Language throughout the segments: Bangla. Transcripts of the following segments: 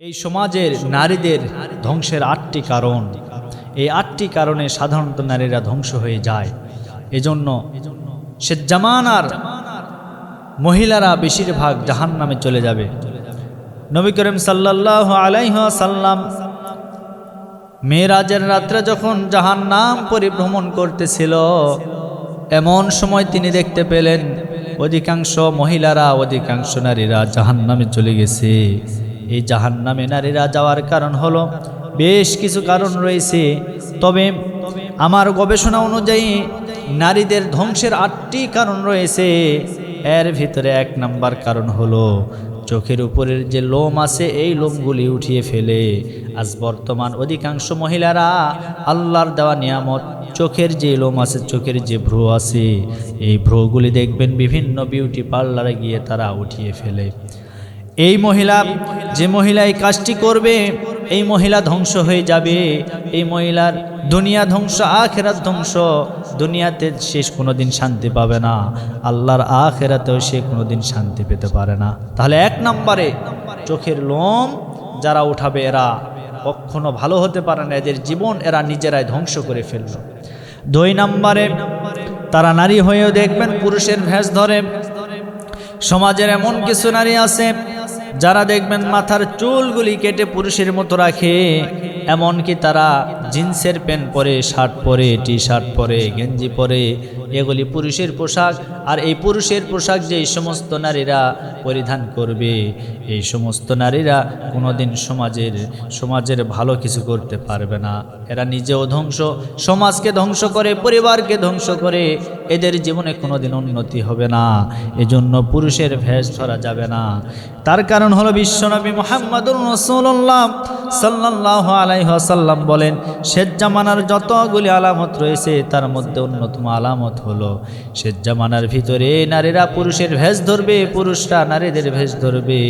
এই সমাজের নারীদের ধ্বংসের ৮টি কারণ। এই ৮টি কারণে সাধারণত নারীরা ধ্বংস হয়ে যায়। এজন্য সে জামানার মহিলারা বেশিরভাগ জাহান্নামে চলে যাবে। নবী করিম সাল্লাল্লাহু আলাইহি ওয়াসাল্লাম মেরাজের রাত্রে যখন জাহান্নাম পরিভ্রমণ করতেছিল, এমন সময় তিনি দেখতে পেলেন অধিকাংশ মহিলারা, অধিকাংশ নারীরা জাহান্নামে চলে গেছে। এই জাহান্নামে নারীরা যাওয়ার কারণ হলো বেশ কিছু কারণ রয়েছে, তবে আমার গবেষণা অনুযায়ী নারীদের ধ্বংসের ৮টি কারণ রয়েছে। এর ভিতরে ১ নাম্বার কারণ হলো চোখের উপরের যে লোম আছে এই লোমগুলি উঠিয়ে ফেলে। আজ বর্তমান অধিকাংশ মহিলারা আল্লাহর দেওয়া নিয়ামত চোখের যে লোম আছে, চোখের যে ভ্রু আছে, এই ভ্রুগুলি দেখবেন বিভিন্ন বিউটি পার্লারে গিয়ে তারা উঠিয়ে ফেলে। এই মহিলা, যে মহিলা এই কাজটি করবে, এই মহিলা ধ্বংস হয়ে যাবে। এই মহিলার দুনিয়া ধ্বংস, আখিরাত ধ্বংস। দুনিয়াতে সে কোনোদিন শান্তি পাবে না, আল্লাহর আখিরাতেও সে কোনোদিন শান্তি পেতে পারে না। তাহলে ১ নম্বরে চোখের লোম যারা উঠাবে এরা কখনো ভালো হতে পারে না, এদের জীবন এরা নিজেরাই ধ্বংস করে ফেলল। ২ নম্বরে তারা নারী হয়েও দেখবেন পুরুষের ভেষ ধরে। সমাজের এমন কিছু নারী আছে যারা দেখবেন মাথার চুলগুলি কেটে পুরুষের মতো রাখে, এমনকি তারা জিন্সের প্যান্ট পরে, শার্ট পরে, টি শার্ট পরে, গেঞ্জি পরে, এগুলি পুরুষের পোশাক। আর এই পুরুষের পোশাক যে সমস্ত নারীরা পরিধান করবে, এই সমস্ত নারীরা কোনোদিন সমাজের ভালো কিছু করতে পারবে না। এরা নিজেও ধ্বংস, সমাজকে ধ্বংস করে, পরিবারকে ধ্বংস করে। এদের জীবনে কোনোদিন উন্নতি হবে না। এজন্য পুরুষের ভেষ ধরা যাবে না। তার কারণ হলো বিশ্বনবী মুহাম্মদুর রাসূলুল্লাহ সাল্লাল্লাহু আলাইহি ওয়াসাল্লাম বলেন, শেষ জামানার যতগুলি আলামত রয়েছে তার মধ্যে অন্যতম আলামত হলো শেষ জামানার ভিতরে নারীরা পুরুষের ভেষ ধরবে, পুরুষরা নারীদের ভেষ ধরবে,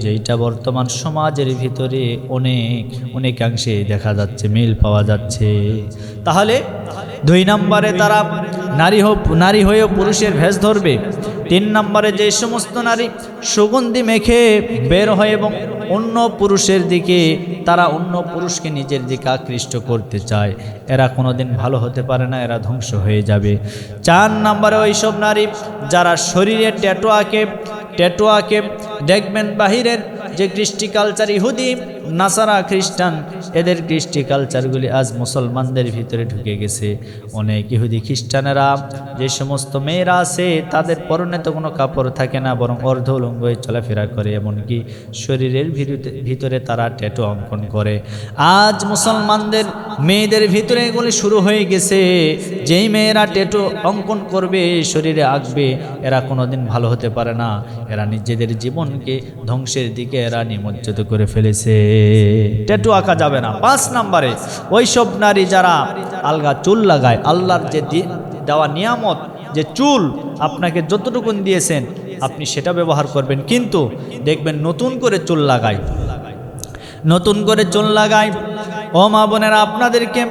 যেটা বর্তমান সমাজের ভিতরে অনেকাংশে দেখা যাচ্ছে, মিল পাওয়া যাচ্ছে। তাহলে ২ নম্বরে তারা নারী হয়েও পুরুষের ভেষ ধরবে। ৩ নম্বরে যে সমস্ত নারী সুগন্ধি মেখে বের হয় এবং অন্য পুরুষের দিকে, তারা অন্য পুরুষকে নিজের দিকে আকৃষ্ট করতে চায়, এরা কোনোদিন ভালো হতে পারে না, এরা ধ্বংস হয়ে যাবে। ৪ নম্বরে ওইসব নারী যারা শরীরে ট্যাটু আঁকে, দেখবেন বাহিরের যে কৃষ্টি কালচার, ইহুদি, নাসারা, খ্রিস্টান, এদের কৃষ্টি কালচারগুলি আজ মুসলমানদের ভিতরে ঢুকে গেছে। অনেক ইহুদি খ্রিস্টানেরা, যে সমস্ত মেয়েরা আছে তাদের পরনে তো কোনো কাপড় থাকে না, বরং অর্ধ উলঙ্গ হয়ে চলাফেরা করে, এমনকি শরীরের ভিতরে তারা ট্যাটু অঙ্কন করে। আজ মুসলমানদের মেয়েদের ভিতরে এগুলি শুরু হয়ে গেছে। যেই মেয়েরা ট্যাটু অঙ্কন করবে, শরীরে আঁকবে, এরা কোনোদিন ভালো হতে পারে না, এরা নিজেদের জীবনকে ধ্বংসের দিকে এরা নিমজ্জিত করে ফেলেছে। ট্যাটু আঁকা যাবে না। ৫ নম্বরে ওইসব নারী যারা আলগা চুল লাগায়, আল্লাহর যে দেওয়া নিয়ামত, যে চুল আপনাকে যতটুকুন দিয়েছেন আপনি সেটা ব্যবহার করবেন, কিন্তু দেখবেন নতুন করে চুল লাগায়। ও মা বোনেরা, আপনাদেরকে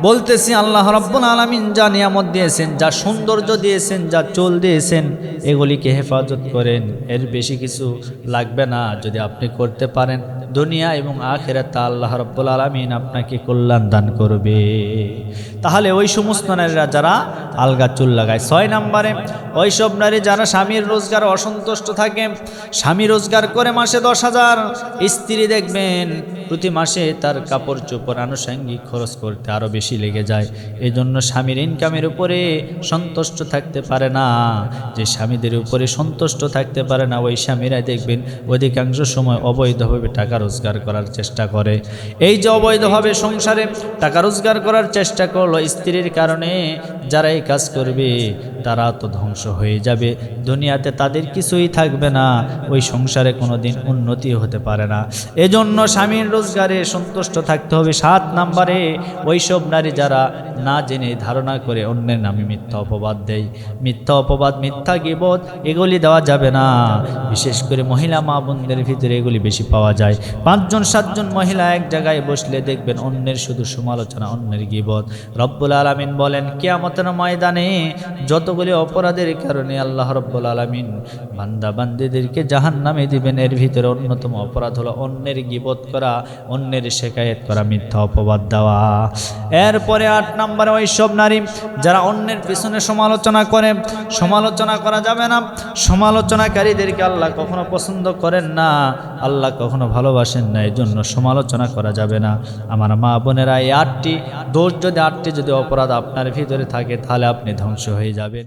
বলতেছি, আল্লাহ রাব্বুল আলামিন যা নিয়ামত দিয়েছেন, যা সৌন্দর্য দিয়েছেন, যা চুল দিয়েছেন, এগুলিকে হেফাজত করেন। এর বেশি কিছু লাগবে না। যদি আপনি করতে পারেন, দুনিয়া এবং আখিরাতে আল্লাহ রাব্বুল আলামিন আপনাকে কল্যাণ দান করবে। তাহলে ওই সমস্ত নারীরা যারা আলগা চুল লাগায়। ৬ নম্বরে ওইসব নারী যারা স্বামীর রোজগার অসন্তুষ্ট থাকে। স্বামী রোজগার করে মাসে ১০,০০০, স্ত্রী দেখবেন প্রতি মাসে তার কাপড় চোপড় আনুষঙ্গিক খরচ করতে আরও বেশি লেগে যায়। এজন্য স্বামীর ইনকামের উপরে সন্তুষ্ট থাকতে পারে না। যে স্বামীদের উপরে সন্তুষ্ট থাকতে পারে না, ওই স্বামীরা দেখবেন অধিকাংশ সময় অবৈধভাবে টাকা রোজগার করার চেষ্টা করে। এই যে অবৈধভাবে সংসারে টাকা রোজগার করার চেষ্টা করলো, স্ত্রীর কারণে যারা এই কাজ করবে তারা তো ধ্বংস হয়ে যাবে। দুনিয়াতে তাদের কিছুই থাকবে না, ওই সংসারে কোনোদিন উন্নতি হতে পারে না। এজন্য স্বামীর রোজগারে সন্তুষ্ট থাকতে হবে। ৭ নম্বরে ওইসব নারী যারা না জেনে ধারণা করে অন্যের নামে মিথ্যা অপবাদ দেয়। মিথ্যা অপবাদ, মিথ্যা গীবত, এগুলি দেওয়া যাবে না। বিশেষ করে মহিলা মা বোনদের ভিতরে এগুলি বেশি পাওয়া যায়। ৫ জন ৭ জন মহিলা এক জায়গায় বসলে দেখবেন অন্যের শুধু সমালোচনা, অন্যের গীবত। রব্বুল আলামিন বলেন, কিয়ামত কিয়ামতের ময়দানে যতগুলি অপরাধের কারণে আল্লাহ রাব্বুল আলামিন বান্দা বান্দীদেরকে জাহান্নামে দিবেন, এর ভিতরে অন্যতম অপরাধ হলো অন্যের গীবত করা, অন্যের শিকায়েত করা, মিথ্যা অপবাদ দেওয়া। এরপরে 8 নম্বরে ওই সব নারী যারা অন্যের পিছনে সমালোচনা করে। সমালোচনা করা যাবে না। সমালোচনাকারীদেরকে আল্লাহ কখনো পছন্দ করেন না, আল্লাহ কখনো ভালোবাসেন না, এই জন্য সমালোচনা করা যাবে না। আমার মা বোনেরা, এই 8টি দোষ যদি 8টি যদি অপরাধ আপনার ভিতরে থাকে তাহলে আপনি ধ্বংস হয়ে যাবেন।